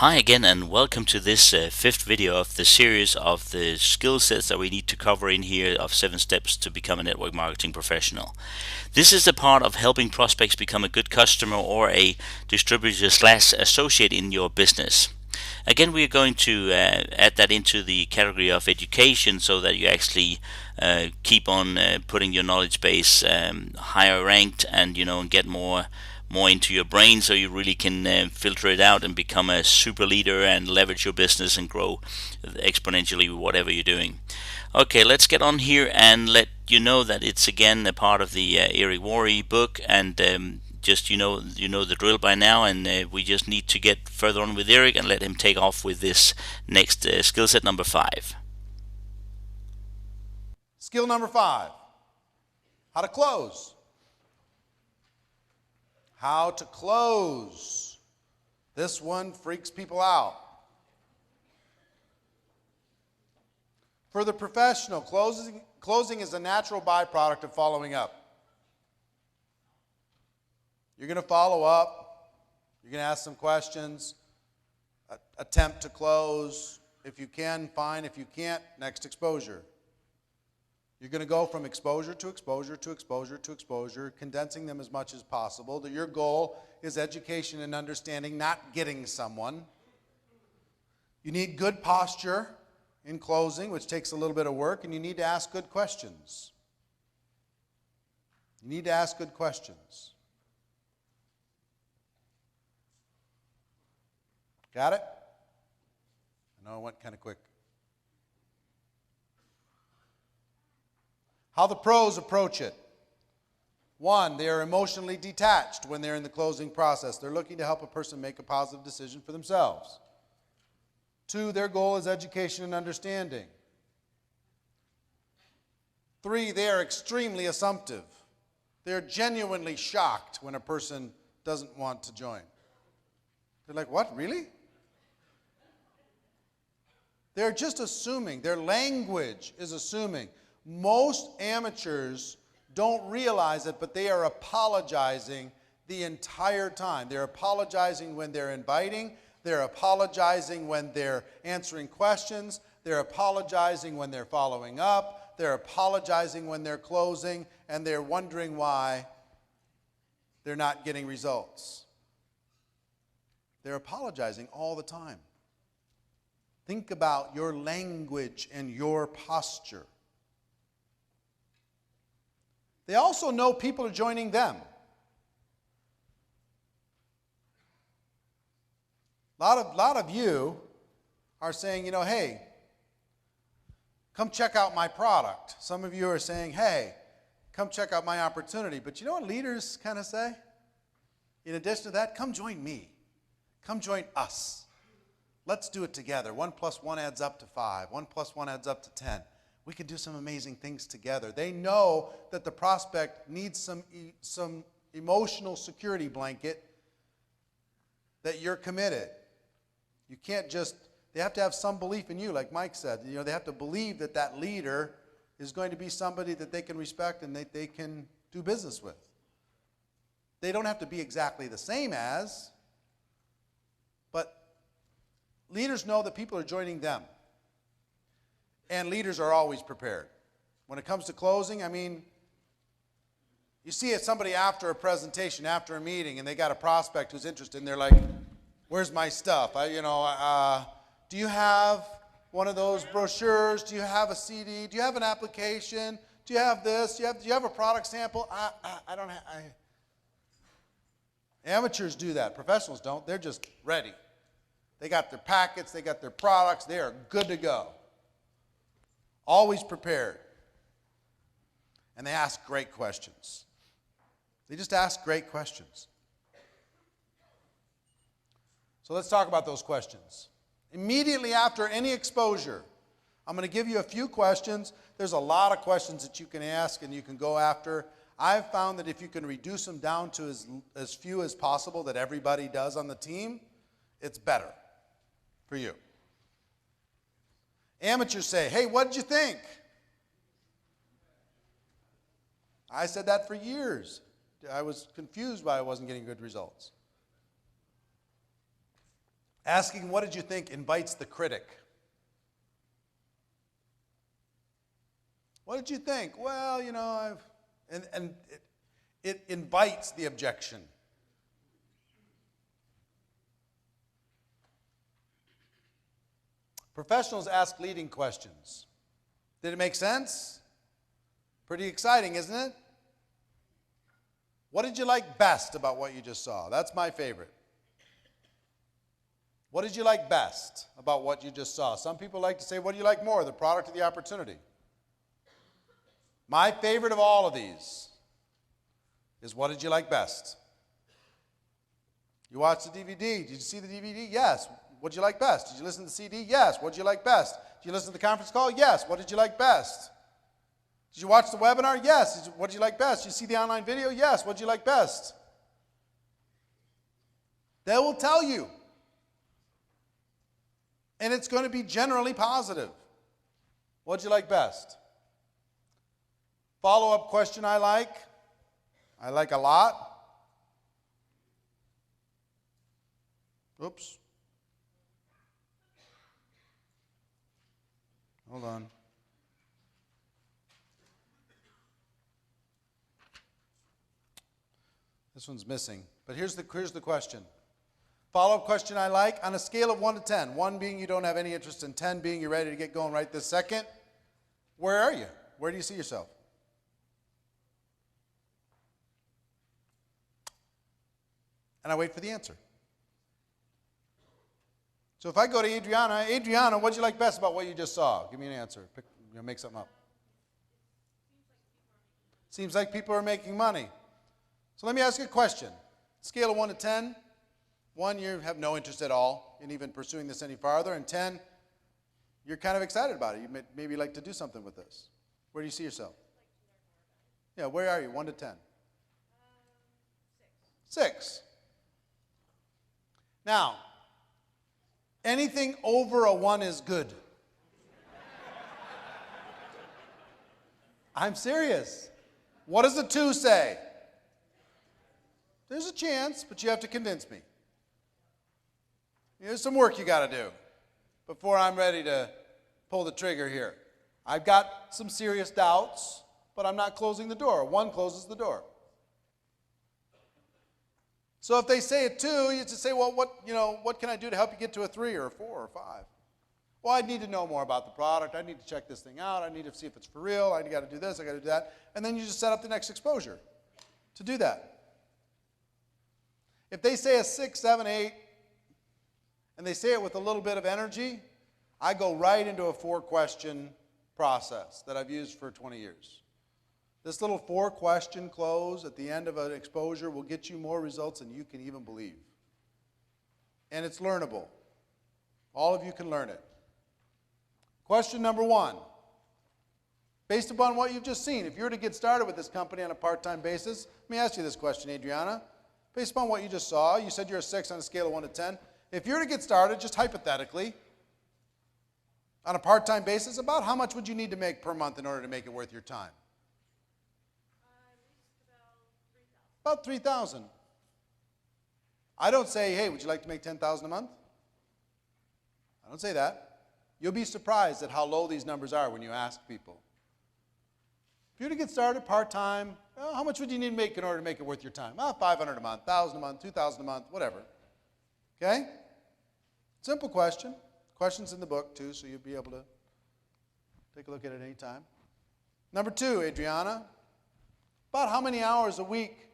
Hi again, and welcome to this fifth video of the series of the skill sets that we need to cover in here of 7 steps to become a network marketing professional. This is a part of helping prospects become a good customer or a distributor slash associate in your business. Again, we are going to add that into the category of education so that you actually keep on putting your knowledge base higher ranked, and and get more into your brain, so you really can filter it out and become a super leader and leverage your business and grow exponentially with whatever you're doing. Okay, let's get on here and let you know that it's again a part of the Eric Worre book, and just you know the drill by now, and we just need to get further on with Eric and let him take off with this next skill set number 5. Skill number 5, how to close. How to close. This one freaks people out. For the professional, closing is a natural byproduct of following up. You're going to follow up. You're going to ask some questions. Attempt to close. If you can, fine. If you can't, next exposure. You're going to go from exposure to exposure to exposure to exposure, condensing them as much as possible. Your goal is education and understanding, not getting someone. You need good posture in closing, which takes a little bit of work, and you need to ask good questions. You need to ask good questions. Got it? I know I went kind of quick. How the pros approach it. 1, they are emotionally detached when they're in the closing process. They're looking to help a person make a positive decision for themselves. 2, their goal is education and understanding. 3, they are extremely assumptive. They're genuinely shocked when a person doesn't want to join. They're like, what, really? They're just assuming. Their language is assuming. Most amateurs don't realize it, but they are apologizing the entire time. They're apologizing when they're inviting. They're apologizing when they're answering questions. They're apologizing when they're following up. They're apologizing when they're closing, and they're wondering why they're not getting results. They're apologizing all the time. Think about your language and your posture. They also know people are joining them. A lot of you are saying, hey, come check out my product. Some of you are saying, hey, come check out my opportunity. But you know what leaders kind of say? In addition to that, come join me. Come join us. Let's do it together. 1 + 1 adds up to 5. 1 + 1 adds up to 10. We can do some amazing things together. They know that the prospect needs some emotional security blanket, that you're committed. You can't just, they have to have some belief in you, like Mike said. They have to believe that that leader is going to be somebody that they can respect and that they can do business with. They don't have to be exactly the same as, but leaders know that people are joining them. And leaders are always prepared. When it comes to closing, you see it, somebody after a presentation, after a meeting, and they got a prospect who's interested, and they're like, where's my stuff? Do you have one of those brochures? Do you have a CD? Do you have an application? Do you have this? Do you have a product sample? I don't have. Amateurs do that. Professionals don't. They're just ready. They got their packets. They got their products. They are good to go. Always prepared. And they ask great questions. They just ask great questions. So let's talk about those questions. Immediately after any exposure, I'm going to give you a few questions. There's a lot of questions that you can ask and you can go after. I've found that if you can reduce them down to as few as possible that everybody does on the team, it's better for you. Amateurs say, hey, what did you think? I said that for years. I was confused why I wasn't getting good results. Asking what did you think invites the critic. What did you think? Well, you know, it invites the objection. Professionals ask leading questions. Did it make sense? Pretty exciting, isn't it? What did you like best about what you just saw? That's my favorite. What did you like best about what you just saw? Some people like to say, what do you like more, the product or the opportunity? My favorite of all of these is what did you like best? You watched the DVD. Did you see the DVD? Yes. What did you like best? Did you listen to the CD? Yes. What did you like best? Did you listen to the conference call? Yes. What did you like best? Did you watch the webinar? Yes. What did you like best? Did you see the online video? Yes. What did you like best? They will tell you. And it's going to be generally positive. What did you like best? Follow-up question I like a lot. Oops. Hold on. This one's missing. But here's the question. Follow-up question I like, on a scale of 1 to 10, 1 being you don't have any interest in, 10 being you're ready to get going right this second, where are you? Where do you see yourself? And I wait for the answer. So if I go to Adriana, what did you like best about what you just saw? Give me an answer. Make something up. Seems like people are making money. So let me ask you a question. Scale of 1 to 10. 1, you have no interest at all in even pursuing this any farther. And 10, you're kind of excited about it. You maybe like to do something with this. Where do you see yourself? Yeah, where are you? 1 to 10. 6. Now, anything over a 1 is good. I'm serious. What does a 2 say? There's a chance, but you have to convince me. There's some work you got to do before I'm ready to pull the trigger here. I've got some serious doubts, but I'm not closing the door. 1 closes the door. So if they say a 2, you just say, well, what can I do to help you get to a 3 or a 4 or a 5? Well, I need to know more about the product. I need to check this thing out. I need to see if it's for real. I got to do this. I got to do that. And then you just set up the next exposure to do that. If they say a 6, 7, 8, and they say it with a little bit of energy, I go right into a 4-question process that I've used for 20 years. This little 4-question close at the end of an exposure will get you more results than you can even believe. And it's learnable. All of you can learn it. Question number 1. Based upon what you've just seen, if you were to get started with this company on a part-time basis, let me ask you this question, Adriana. Based upon what you just saw, you said you're a 6 on a scale of 1 to 10. If you were to get started, just hypothetically, on a part-time basis, about how much would you need to make per month in order to make it worth your time? About $3,000. I don't say, hey, would you like to make $10,000 a month? I don't say that. You'll be surprised at how low these numbers are when you ask people. If you were to get started part-time, how much would you need to make in order to make it worth your time? $500 a month, $1,000 a month, $2,000 a month, whatever. Okay? Simple question. Questions in the book, too, so you'll be able to take a look at it any time. Number 2, Adriana, about how many hours a week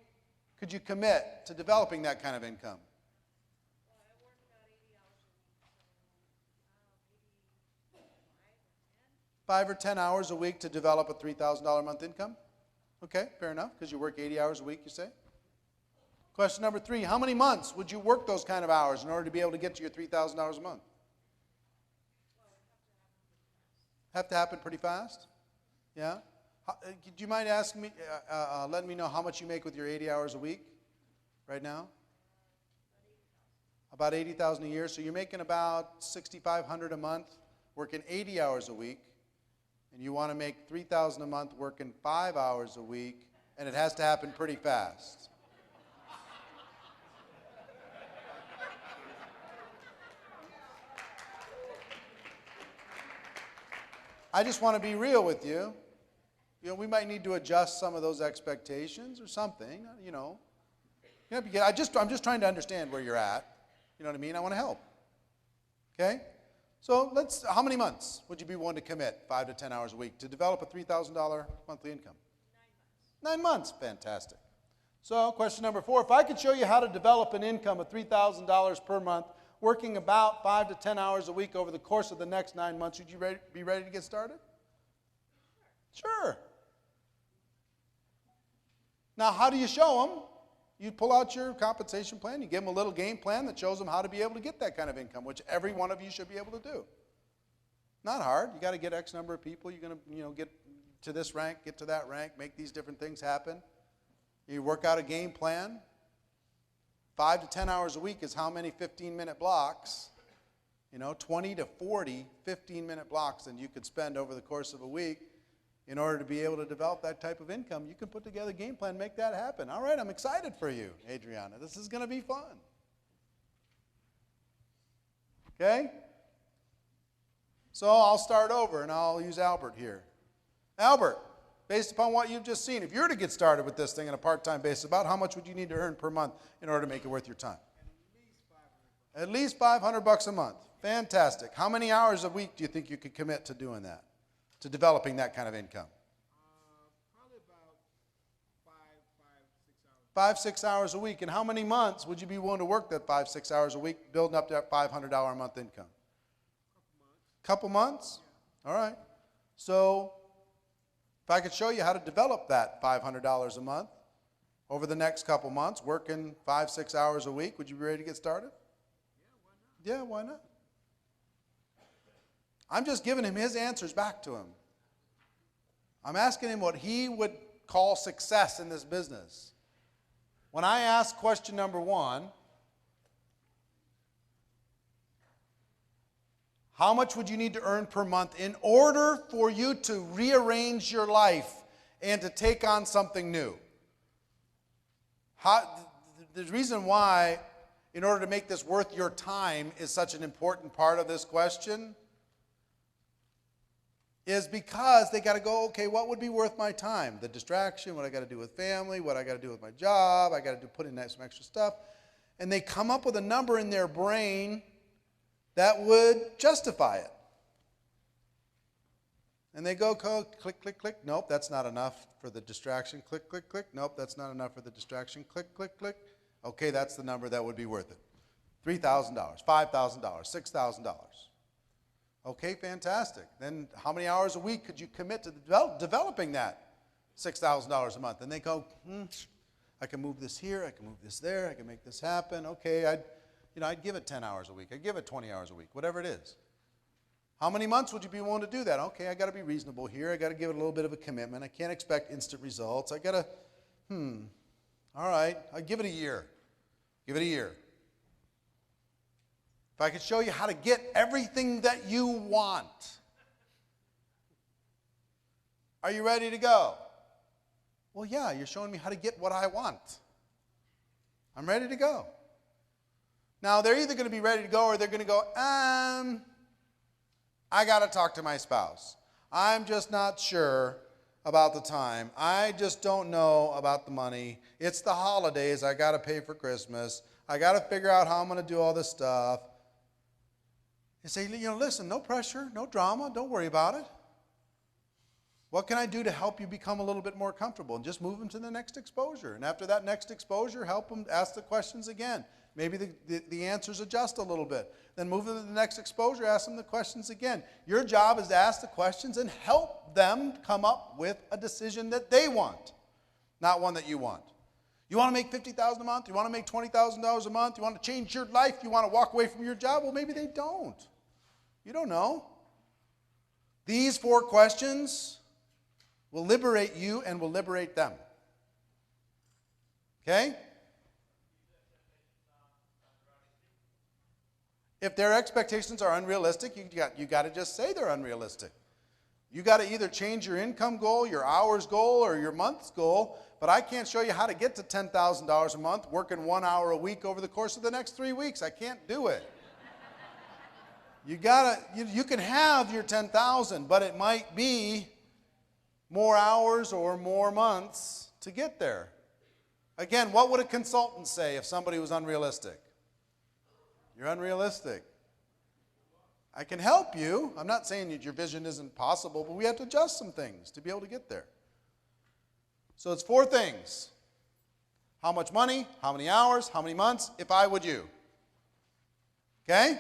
could you commit to developing that kind of income? Well, I work about 80 hours a week, so maybe 5 or 10. 5 or 10 hours a week to develop a $3,000 a month income? Okay, fair enough, because you work 80 hours a week, you say? Question number 3, how many months would you work those kind of hours in order to be able to get to your $3,000 a month? Well, it Have to happen pretty fast? Yeah? Do you mind asking me, letting me know how much you make with your 80 hours a week right now? About 80,000 a year. So you're making about 6,500 a month, working 80 hours a week, and you want to make 3,000 a month working 5 hours a week, and it has to happen pretty fast. I just want to be real with you. You know, we might need to adjust some of those expectations or something, you know. I'm just trying to understand where you're at. You know what I mean? I want to help. Okay? So how many months would you be willing to commit 5 to 10 hours a week to develop a $3,000 monthly income? 9 months. 9 months, fantastic. So question number 4, if I could show you how to develop an income of $3,000 per month, working about 5 to 10 hours a week over the course of the next 9 months, would you be ready to get started? Sure. Now, how do you show them? You pull out your compensation plan, you give them a little game plan that shows them how to be able to get that kind of income, which every one of you should be able to do. Not hard. You got to get X number of people. You're going to, get to this rank, get to that rank, make these different things happen. You work out a game plan. 5 to 10 hours a week is how many 15-minute blocks? 20 to 40 15-minute blocks that you could spend over the course of a week in order to be able to develop that type of income. You can put together a game plan, make that happen. All right, I'm excited for you, Adriana. This is going to be fun. Okay? So I'll start over, and I'll use Albert here. Albert, based upon what you've just seen, if you were to get started with this thing on a part-time basis, about how much would you need to earn per month in order to make it worth your time? At least $500 a month. Fantastic. How many hours a week do you think you could commit to doing that? To developing that kind of income? Probably about 5, 6 hours. 5, 6 hours a week. And how many months would you be willing to work that 5, 6 hours a week, building up to that $500 a month income? Couple months? All right. So if I could show you how to develop that $500 a month over the next couple months, working 5, 6 hours a week, would you be ready to get started? Yeah, why not? I'm just giving him his answers back to him. I'm asking him what he would call success in this business. When I ask question number 1, how much would you need to earn per month in order for you to rearrange your life and to take on something new? The reason why, in order to make this worth your time, is such an important part of this question is because they got to go, okay, what would be worth my time? The distraction, what I got to do with family, what I got to do with my job, I got to put in some extra stuff. And they come up with a number in their brain that would justify it. And they go, click, click, click. Nope, that's not enough for the distraction. Click, click, click. Nope, that's not enough for the distraction. Click, click, click. Okay, that's the number that would be worth it. $3,000, $5,000, $6,000. Okay, fantastic. Then how many hours a week could you commit to developing that $6,000 a month? And they go, I can move this here, I can move this there, I can make this happen. Okay, I'd give it 10 hours a week. I'd give it 20 hours a week, whatever it is. How many months would you be willing to do that? Okay, I got to be reasonable here. I got to give it a little bit of a commitment. I can't expect instant results. I got to, all right, I'd give it a year. Give it a year. If I could show you how to get everything that you want, are you ready to go? Well, yeah, you're showing me how to get what I want. I'm ready to go. Now, they're either going to be ready to go or they're going to go, I got to talk to my spouse. I'm just not sure about the time. I just don't know about the money. It's the holidays. I got to pay for Christmas. I got to figure out how I'm going to do all this stuff. You say, listen, no pressure, no drama. Don't worry about it. What can I do to help you become a little bit more comfortable? And just move them to the next exposure. And after that next exposure, help them ask the questions again. Maybe the answers adjust a little bit. Then move them to the next exposure, ask them the questions again. Your job is to ask the questions and help them come up with a decision that they want, not one that you want. You want to make $50,000 a month? You want to make $20,000 a month? You want to change your life? You want to walk away from your job? Well, maybe they don't. You don't know. These 4 questions will liberate you and will liberate them. Okay? If their expectations are unrealistic, you got to just say they're unrealistic. You got to either change your income goal, your hours goal, or your month's goal, but I can't show you how to get to $10,000 a month working 1 hour a week over the course of the next 3 weeks. I can't do it. You can have your 10,000, but it might be more hours or more months to get there. Again, what would a consultant say if somebody was unrealistic? You're unrealistic. I can help you. I'm not saying that your vision isn't possible, but we have to adjust some things to be able to get there. So it's 4 things. How much money, how many hours, how many months, if I would you. Okay?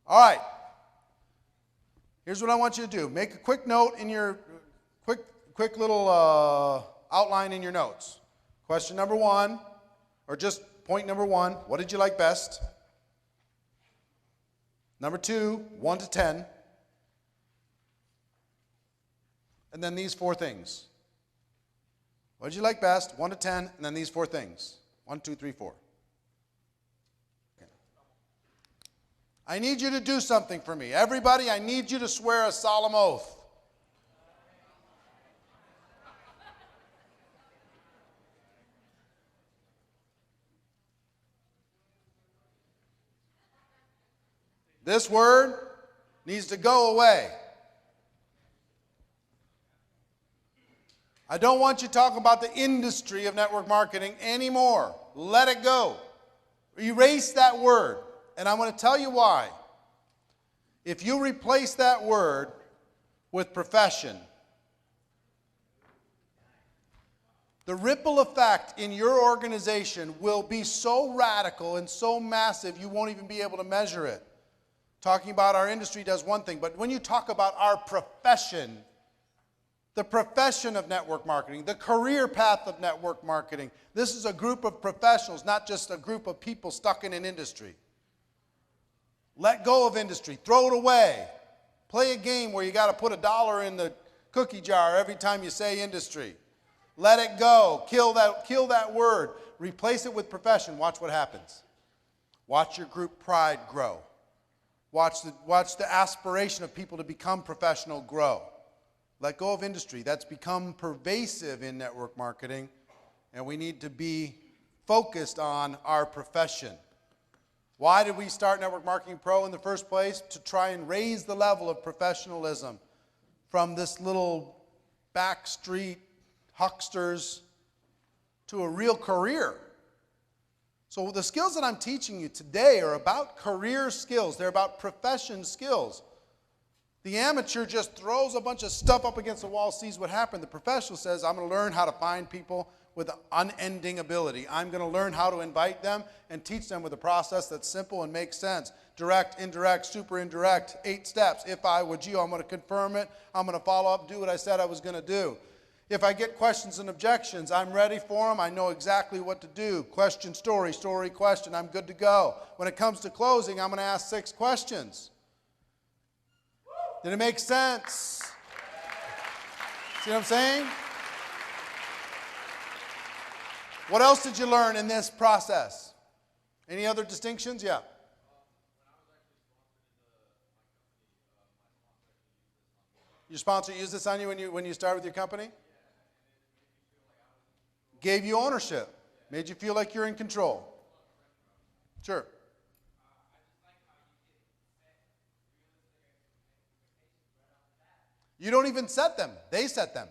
All right. Here's what I want you to do. Make a quick note in your quick little outline in your notes. Question number 1, or just point number 1, what did you like best? Number 2, 1 to 10. And then these 4 things. What did you like best? 1 to 10, and then these 4 things. 1, 2, 3, 4. Okay. I need you to do something for me. Everybody, I need you to swear a solemn oath. This word needs to go away. I don't want you talking about the industry of network marketing anymore. Let it go. Erase that word. And I'm going to tell you why. If you replace that word with profession, the ripple effect in your organization will be so radical and so massive you won't even be able to measure it. Talking about our industry does one thing, but when you talk about our profession, the profession of network marketing, the career path of network marketing, this is a group of professionals, not just a group of people stuck in an industry. Let go of industry. Throw it away. Play a game where you got to put $1 in the cookie jar every time you say industry. Let it go. Kill that word. Replace it with profession. Watch what happens. Watch your group pride grow. Watch the aspiration of people to become professional grow. Let go of industry. That's become pervasive in network marketing, and we need to be focused on our profession. Why did we start Network Marketing Pro in the first place? To try and raise the level of professionalism from this little backstreet hucksters to a real career. So the skills that I'm teaching you today are about career skills. They're about profession skills. The amateur just throws a bunch of stuff up against the wall, sees what happened. The professional says, I'm going to learn how to find people with unending ability. I'm going to learn how to invite them and teach them with a process that's simple and makes sense. Direct, indirect, super indirect, 8 steps. If I would you, I'm going to confirm it. I'm going to follow up, do what I said I was going to do. If I get questions and objections, I'm ready for them. I know exactly what to do. Question, story, story, question. I'm good to go. When it comes to closing, I'm going to ask 6 questions. Did it make sense? See what I'm saying? What else did you learn in this process? Any other distinctions? Yeah. Your sponsor used this on you when you started with your company? Gave you ownership. Made you feel like you're in control. Sure. You don't even set them. They set them.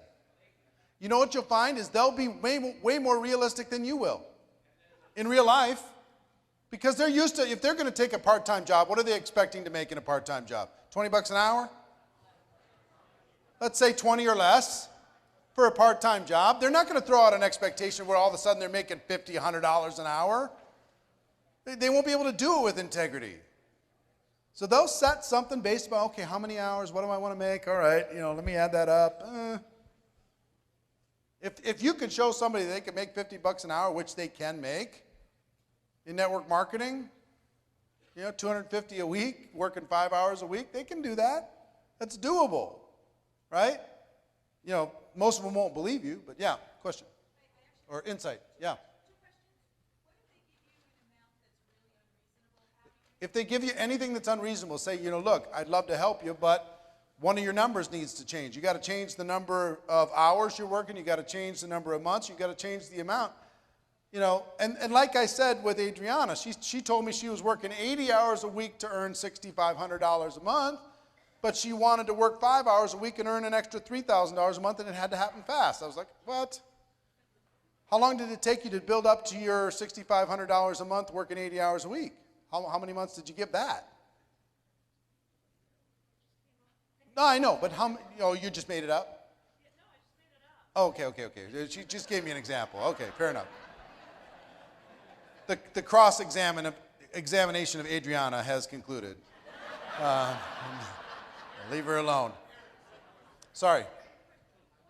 You know what you'll find is they'll be way more realistic than you will in real life, because they're used to, if they're going to take a part-time job, what are they expecting to make in a part-time job? 20 bucks an hour? Let's say 20 or less for a part-time job. They're not going to throw out an expectation where all of a sudden they're making $50, $100 an hour. They won't be able to do it with integrity. So they'll set something based on, okay, how many hours, what do I want to make? All right, let me add that up. If you can show somebody they can make 50 bucks an hour, which they can make in network marketing, 250 a week, working 5 hours a week, they can do that. That's doable, right? Most of them won't believe you, but yeah, question or insight, yeah. If they give you anything that's unreasonable, say, look, I'd love to help you, but one of your numbers needs to change. You got to change the number of hours you're working. You got to change the number of months. You got to change the amount. You know, and like I said with Adriana, she told me she was working 80 hours a week to earn $6,500 a month, but she wanted to work 5 hours a week and earn an extra $3,000 a month, and it had to happen fast. I was like, what? How long did it take you to build up to your $6,500 a month working 80 hours a week? How many months did you give that? No, I know, but oh, you just made it up? Oh, okay. She just gave me an example. Okay, fair enough. The cross-examination of Adriana has concluded. Leave her alone. Sorry. What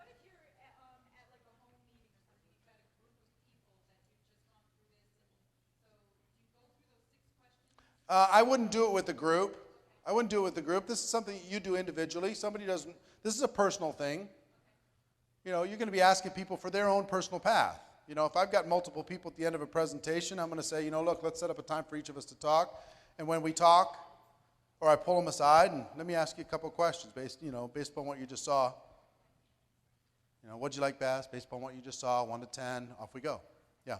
if you're at like a home meeting or something, you've got a group of people that you've just gone through this, and so do you go through those 6 questions? I wouldn't do it with the group. This is something you do individually. Somebody doesn't. This is a personal thing. You know, you're going to be asking people for their own personal path. You know, if I've got multiple people at the end of a presentation, I'm going to say, you know, look, let's set up a time for each of us to talk. And when we talk, or I pull them aside and let me ask you a couple of questions based upon what you just saw. You know, what'd you like best? Based upon what you just saw, 1 to 10, off we go. Yeah.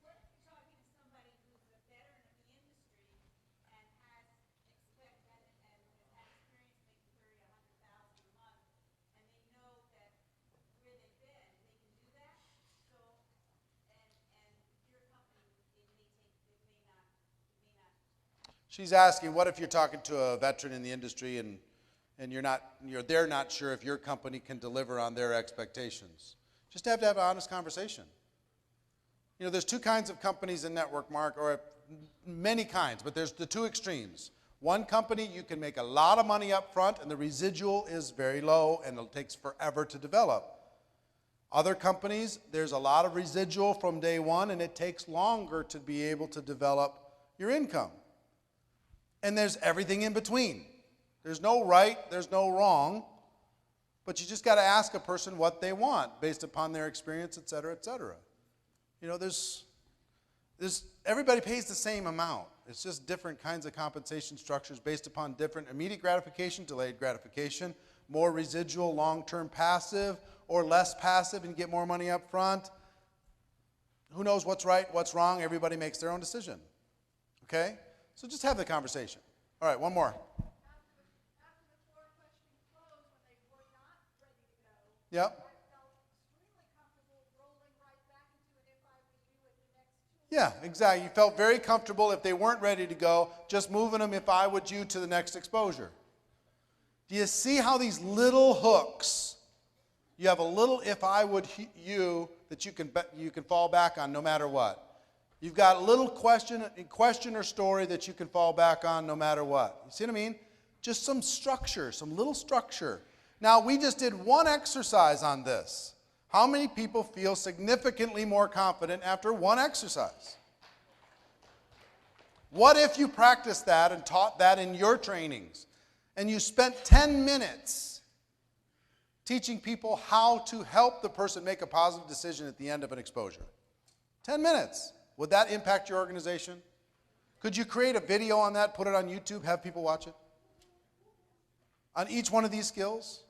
What if you're talking to somebody who's a veteran of the industry and has experience making 30, 100,000 a month, and they know that where they've been, they can do that? So, and your company, it may not. She's asking, what if you're talking to a veteran in the industry and they're not sure if your company can deliver on their expectations? Just have to have an honest conversation. You know, there's 2 kinds of companies in network marketing, or many kinds, but there's the 2 extremes. One company, you can make a lot of money up front and the residual is very low and it takes forever to develop. Other companies, there's a lot of residual from day one and it takes longer to be able to develop your income. And there's everything in between. There's no right, there's no wrong, but you just got to ask a person what they want based upon their experience, et cetera, et cetera. You know, everybody pays the same amount. It's just different kinds of compensation structures based upon different immediate gratification, delayed gratification, more residual, long-term passive, or less passive and get more money up front. Who knows what's right, what's wrong? Everybody makes their own decision. Okay? So just have the conversation. All right, one more. After the 4 questions closed, when they were not ready to go, Yep. I felt extremely comfortable rolling right back into it if I were you at the next 2. Yeah, exactly. You felt very comfortable if they weren't ready to go, just moving them if I would you to the next exposure. Do you see how these little hooks, you have a little if I would you that you can fall back on no matter what. You've got a little question or story that you can fall back on no matter what. You see what I mean? Just some structure, some little structure. Now, we just did one exercise on this. How many people feel significantly more confident after one exercise? What if you practiced that and taught that in your trainings, and you spent 10 minutes teaching people how to help the person make a positive decision at the end of an exposure? 10 minutes. Would that impact your organization? Could you create a video on that, put it on YouTube, have people watch it? On each one of these skills?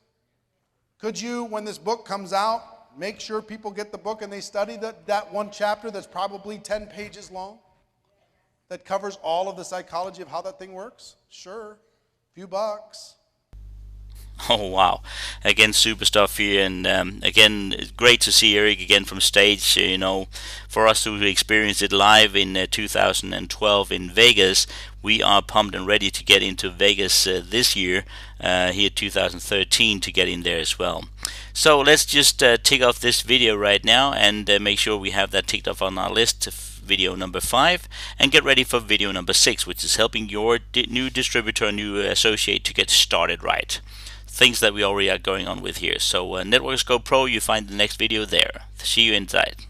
Could you, when this book comes out, make sure people get the book and they study that one chapter that's probably 10 pages long? That covers all of the psychology of how that thing works? Sure. A few bucks. Oh wow, again super stuff here, and again it's great to see Eric again from stage. You know, for us who experienced it live in 2012 in Vegas, we are pumped and ready to get into Vegas this year, here 2013, to get in there as well. So let's just tick off this video right now and make sure we have that ticked off on our list, video number 5, and get ready for video number 6, which is helping your new distributor, new associate to get started right. Things that we already are going on with here. So Networks Go Pro, you find the next video there. See you inside.